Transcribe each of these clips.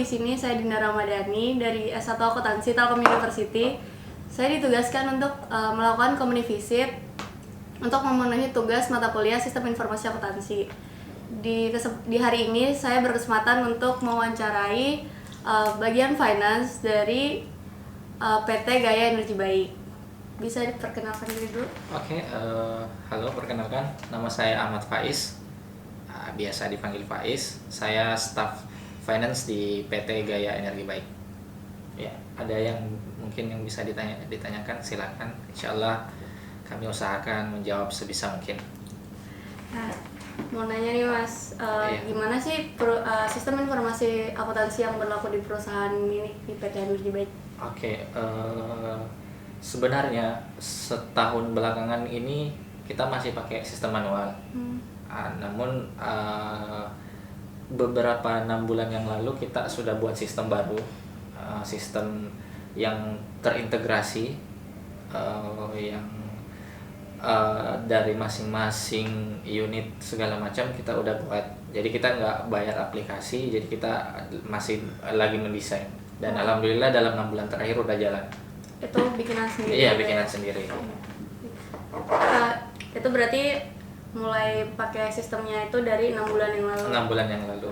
di sini saya Dinda Ramadhani dari S1 Akuntansi Telkom University. Saya ditugaskan untuk melakukan company visit untuk memenuhi tugas mata kuliah Sistem Informasi Akuntansi. Di hari ini saya berkesempatan untuk mewawancarai bagian finance dari PT Gaya Energi Baik. Bisa diperkenalkan diri dulu? Oke, halo, perkenalkan, nama saya Ahmad Faiz, biasa dipanggil Faiz. Saya staf finance di PT Gaya Energi Baik. Ya, ada yang mungkin yang bisa ditanyakan, silakan. Insyaallah kami usahakan menjawab sebisa mungkin. Nah, mau nanya nih Mas, Iya. gimana sih sistem informasi akuntansi yang berlaku di perusahaan ini di PT Energi Baik? Oke, sebenarnya setahun belakangan ini kita masih pakai sistem manual. Namun beberapa 6 bulan yang lalu kita sudah buat sistem baru, sistem yang terintegrasi, yang dari masing-masing unit segala macam kita udah buat. Jadi kita nggak bayar aplikasi, jadi kita masih lagi mendesain. Dan alhamdulillah dalam 6 bulan terakhir udah jalan. Itu bikinan sendiri? Iya, bikinan sendiri. Itu berarti mulai pakai sistemnya itu dari 6 bulan yang lalu? 6 bulan yang lalu.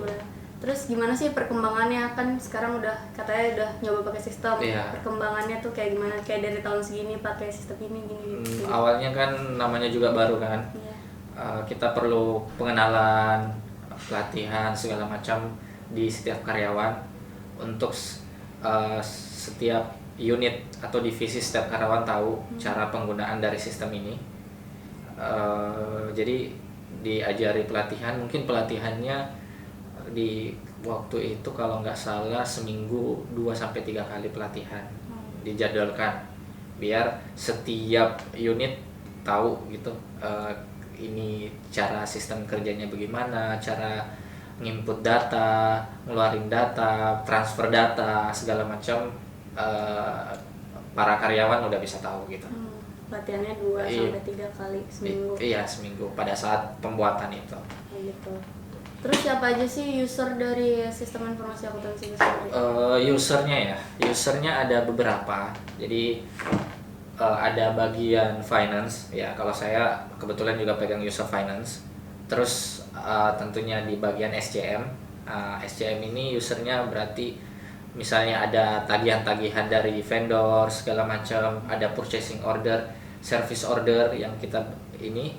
Terus gimana sih perkembangannya? Kan sekarang katanya udah nyoba pakai sistem. Iya. Perkembangannya tuh kayak gimana? Kayak dari tahun segini pakai sistem ini gini. Awalnya kan namanya juga baru kan. Iya. Kita perlu pengenalan, pelatihan segala macam di setiap karyawan untuk setiap unit atau divisi setiap karyawan tahu cara penggunaan dari sistem ini. Jadi diajari pelatihan, mungkin pelatihannya di waktu itu kalau nggak salah seminggu 2-3 kali pelatihan dijadwalkan biar setiap unit tahu gitu, ini cara sistem kerjanya bagaimana, cara nginput data, ngeluarin data, transfer data segala macam, para karyawan udah bisa tahu gitu. Latihannya 2-3 kali seminggu? Iya, seminggu pada saat pembuatan itu. Gitu. Terus siapa aja sih user dari sistem informasi akuntansi itu sendiri? Usernya ada beberapa. Jadi ada bagian finance, ya kalau saya kebetulan juga pegang user finance. Terus tentunya di bagian SCM. SCM ini usernya berarti misalnya ada tagihan-tagihan dari vendor segala macam, ada purchasing order, service order yang kita ini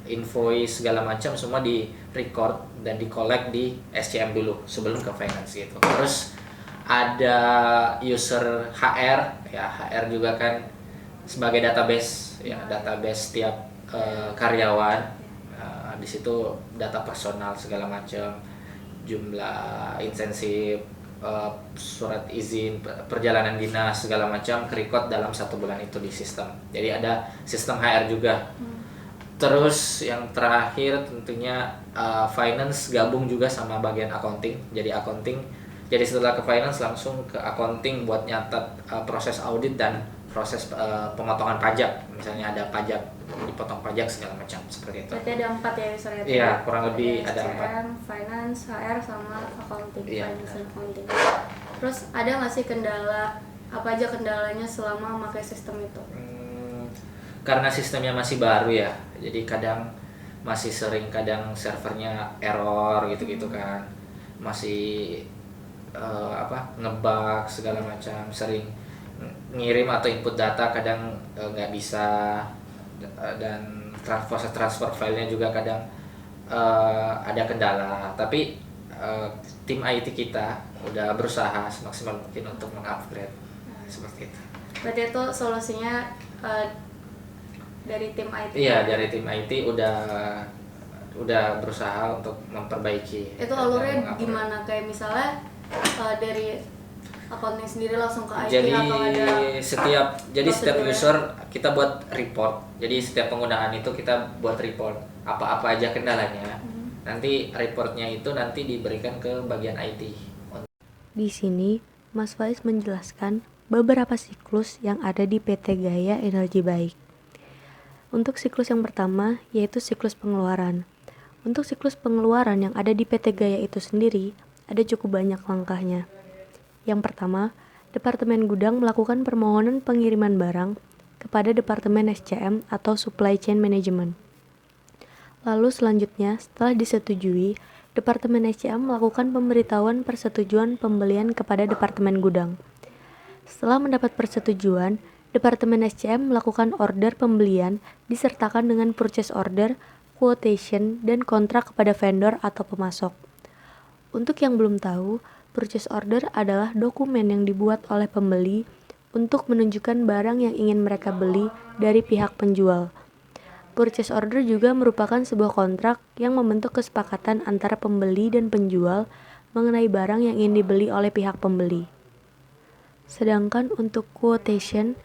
invoice segala macam semua di record dan di collect di SCM dulu sebelum ke finance gitu. Terus ada user HR, ya HR juga kan sebagai database, ya database tiap karyawan. Di situ data personal segala macam, jumlah insensif, surat izin perjalanan dinas segala macam kerekod dalam 1 bulan itu di sistem. Jadi ada sistem HR juga. Terus yang terakhir tentunya finance gabung juga sama bagian accounting. Jadi setelah ke finance langsung ke accounting buat nyatat proses audit dan proses pemotongan pajak. Misalnya ada pajak, dipotong pajak segala macam seperti itu. Berarti ada 4 ya usernya? Iya, kurang lebih ada 4. SCM, finance, HR, sama accounting. Iya. Finance dan accounting. Terus ada nggak sih kendala? Apa aja kendalanya selama memakai sistem itu? Karena sistemnya masih baru ya, jadi kadang masih sering servernya error gitu-gitu kan, masih ngebug segala macam, sering ngirim atau input data kadang nggak bisa, dan transfer filenya juga kadang ada kendala. Tapi tim IT kita udah berusaha semaksimal mungkin untuk mengupgrade seperti itu. Berarti itu solusinya dari tim IT? Iya, dari tim IT udah berusaha untuk memperbaiki. Itu alurnya gimana? Kayak misalnya dari accounting sendiri langsung ke IT atau ada? Setiap user kita buat report. Jadi setiap penggunaan itu kita buat report apa-apa aja kendalanya. Nanti reportnya itu nanti diberikan ke bagian IT. Di sini Mas Faiz menjelaskan beberapa siklus yang ada di PT Gaya Energi Baik. Untuk siklus yang pertama yaitu siklus pengeluaran. Untuk siklus pengeluaran yang ada di PT Gaya itu sendiri ada cukup banyak langkahnya. Yang pertama, Departemen Gudang melakukan permohonan pengiriman barang kepada Departemen SCM atau Supply Chain Management. Lalu selanjutnya, setelah disetujui, Departemen SCM melakukan pemberitahuan persetujuan pembelian kepada Departemen Gudang. Setelah mendapat persetujuan, Departemen SCM melakukan order pembelian disertakan dengan purchase order, quotation, dan kontrak kepada vendor atau pemasok. Untuk yang belum tahu, purchase order adalah dokumen yang dibuat oleh pembeli untuk menunjukkan barang yang ingin mereka beli dari pihak penjual. Purchase order juga merupakan sebuah kontrak yang membentuk kesepakatan antara pembeli dan penjual mengenai barang yang ingin dibeli oleh pihak pembeli. Sedangkan untuk quotation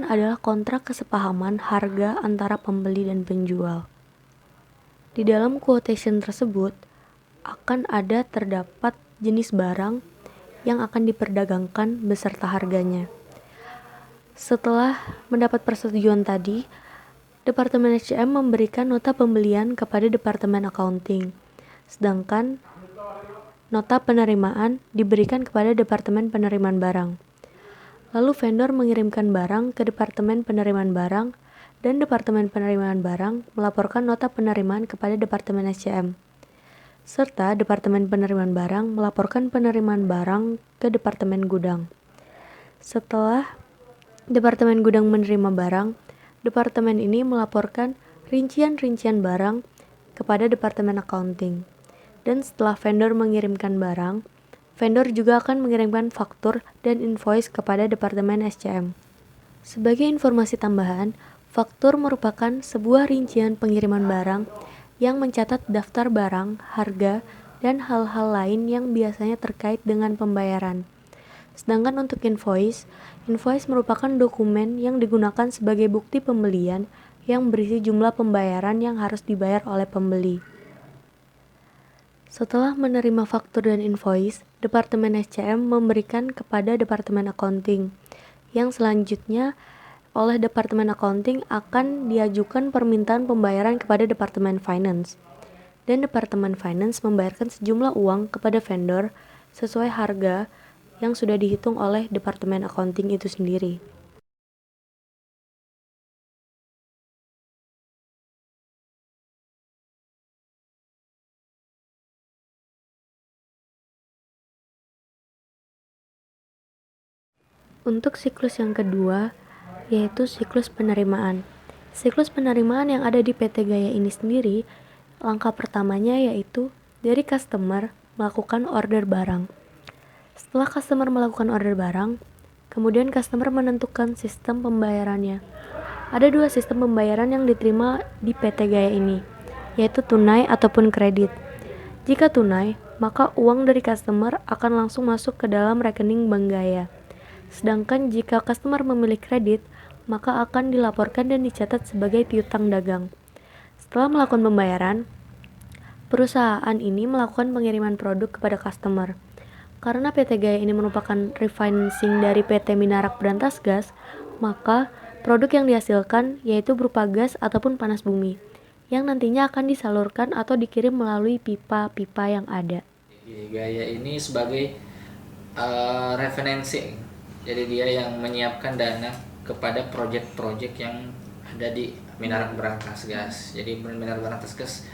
adalah kontrak kesepahaman harga antara pembeli dan penjual. Di dalam quotation tersebut akan ada terdapat jenis barang yang akan diperdagangkan beserta harganya. Setelah mendapat persetujuan tadi, Departemen SCM memberikan nota pembelian kepada Departemen Accounting, sedangkan nota penerimaan diberikan kepada Departemen Penerimaan Barang. Lalu vendor mengirimkan barang ke Departemen Penerimaan Barang dan Departemen Penerimaan Barang melaporkan nota penerimaan kepada Departemen SCM. Serta Departemen Penerimaan Barang melaporkan penerimaan barang ke Departemen Gudang. Setelah Departemen Gudang menerima barang, departemen ini melaporkan rincian-rincian barang kepada Departemen Accounting. Dan setelah vendor mengirimkan barang, vendor juga akan mengirimkan faktur dan invoice kepada Departemen SCM. Sebagai informasi tambahan, faktur merupakan sebuah rincian pengiriman barang yang mencatat daftar barang, harga, dan hal-hal lain yang biasanya terkait dengan pembayaran. Sedangkan untuk invoice merupakan dokumen yang digunakan sebagai bukti pembelian yang berisi jumlah pembayaran yang harus dibayar oleh pembeli. Setelah menerima faktur dan invoice, Departemen SCM memberikan kepada Departemen Accounting, yang selanjutnya oleh Departemen Accounting akan diajukan permintaan pembayaran kepada Departemen Finance. Dan Departemen Finance membayarkan sejumlah uang kepada vendor sesuai harga yang sudah dihitung oleh Departemen Accounting itu sendiri. Untuk siklus yang kedua, yaitu siklus penerimaan. Siklus penerimaan yang ada di PT Gaya ini sendiri, langkah pertamanya yaitu dari customer melakukan order barang. Setelah customer melakukan order barang, kemudian customer menentukan sistem pembayarannya. Ada dua sistem pembayaran yang diterima di PT Gaya ini, yaitu tunai ataupun kredit. Jika tunai, maka uang dari customer akan langsung masuk ke dalam rekening Bank Gaya. Sedangkan jika customer memilih kredit, maka akan dilaporkan dan dicatat sebagai piutang dagang. Setelah melakukan pembayaran, perusahaan ini melakukan pengiriman produk kepada customer. Karena PT Gaya ini merupakan refinancing dari PT Minarak Berantas Gas, maka produk yang dihasilkan yaitu berupa gas ataupun panas bumi, yang nantinya akan disalurkan atau dikirim melalui pipa-pipa yang ada. Gaya ini sebagai refinancing, jadi dia yang menyiapkan dana kepada proyek-proyek yang ada di Minarak Berantas Gas. Jadi Minarak Berantas Gas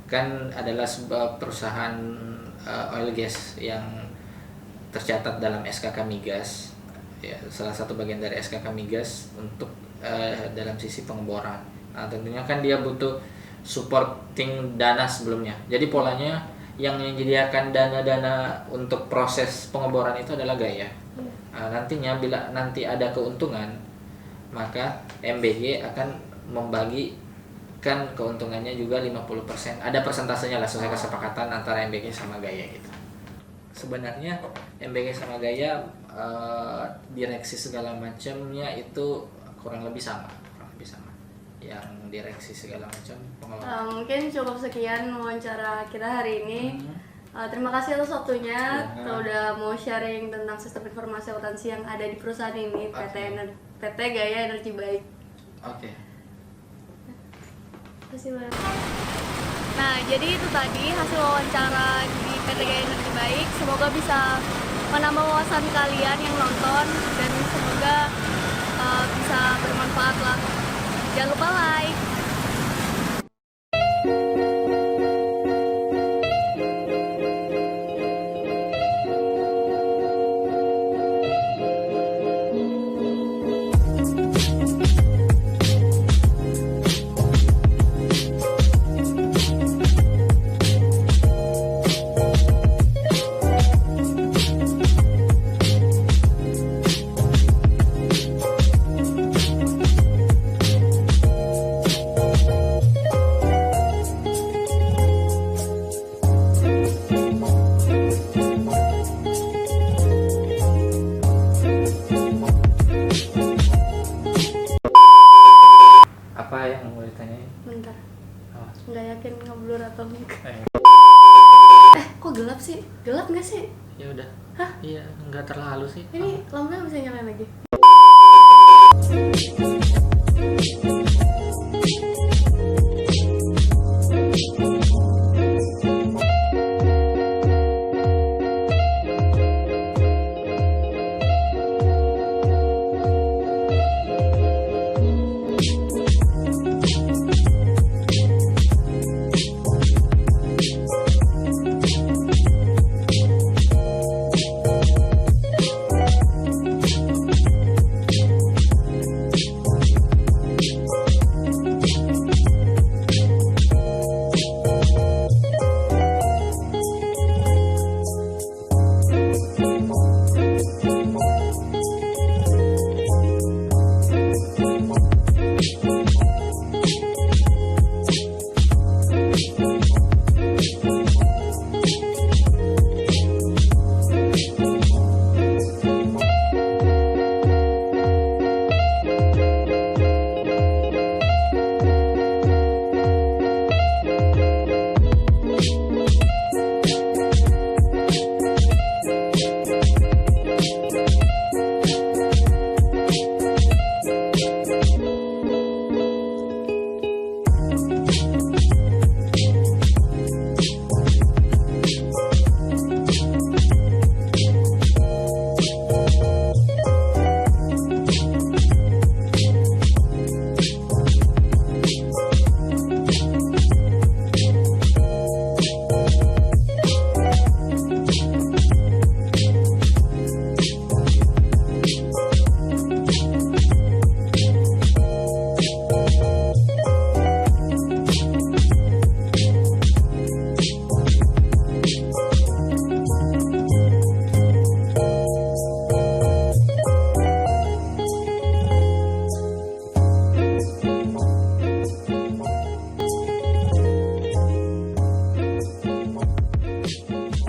kan adalah sebuah perusahaan oil gas yang tercatat dalam SKK Migas, ya, salah satu bagian dari SKK Migas untuk dalam sisi pengeboran. Nah, tentunya kan dia butuh supporting dana sebelumnya. Jadi polanya yang menyediakan dana-dana untuk proses pengeboran itu adalah Gaya. Nah, nantinya bila nanti ada keuntungan, maka MBG akan membagikan keuntungannya juga 50%. Ada persentasenya lah sesuai kesepakatan antara MBG sama Gaya gitu. Sebenarnya MBG sama Gaya direksi segala macamnya itu kurang lebih sama. Yang direksi segala macam pengelola. Mungkin cukup sekian wawancara kita hari ini. Terima kasih atas waktunya, udah mau sharing tentang sistem informasi akuntansi yang ada di perusahaan ini, PT Gaya Energi Baik. Oke. Terima kasih banyak. Nah, jadi itu tadi hasil wawancara di PT Gaya Energi Baik. Semoga bisa menambah wawasan kalian yang nonton, dan semoga bisa bermanfaat lah. Jangan lupa like. Apa yang mau ditanyain? Bentar, Oh. nggak yakin ngeblur atau enggak. Eh, Kok gelap sih? Gelap nggak sih? ya udah. Hah? Iya, nggak terlalu sih. Ini lampunya bisa nyalain lagi.